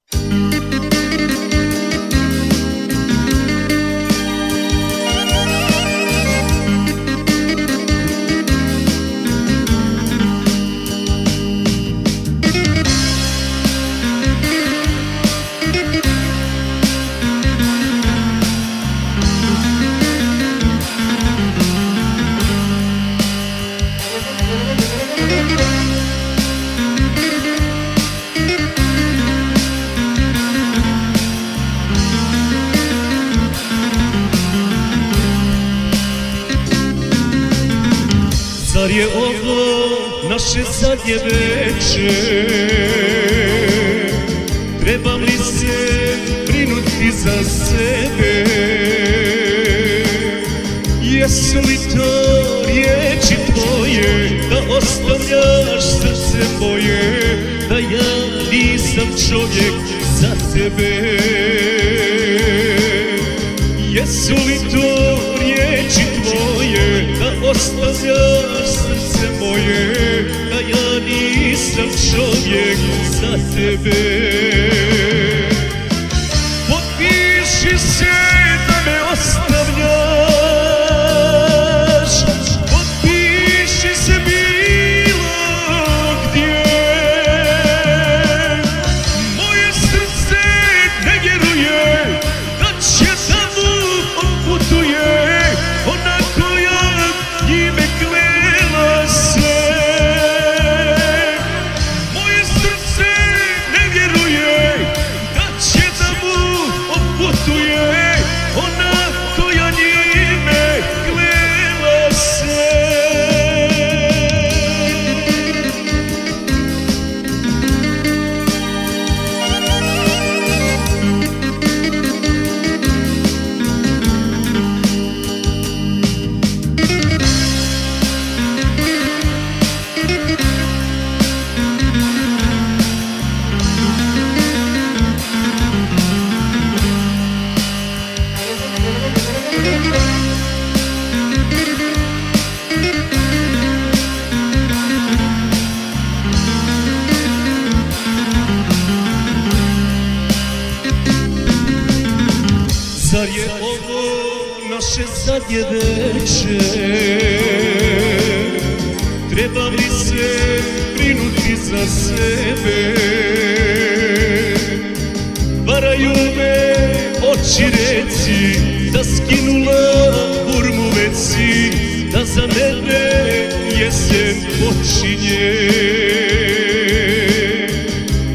Zar je ovo naše zadnje veče? Trebam li se brinuti za sebe? Jesu li to riječi tvoje da ostavljaš srce moje, da ja nisam čovjek za tebe? Jesu li to riječi tvoje da ostavljaš srce moje, da ja nisam čovjek za tebe? Potpiši se da me ostavljaš, potpiši se bilo gdje. Moje srce ne vjeruje da će tamo putuje ona koja njime klela se. Moje srce ne vjeruje da će tamo putuje ona koja njime klela se. Zar je ovo naše zadnje veče? Trebam li se brinuti za sebe? Varaju me oči reci da skinula burmu veci, da za mene jesen počinje.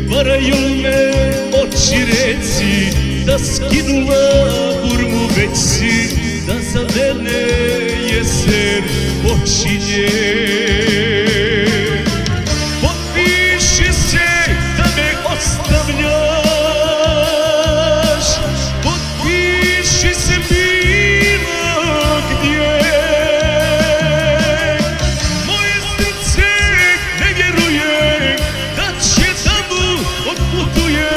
Varaju me oči reci da skinula burmu veci, da za mene jesen počinje. Potpiši se da me ostavljaš, potpiši se bilo gdje. Moje srce ne vjeruje da će tamo putuje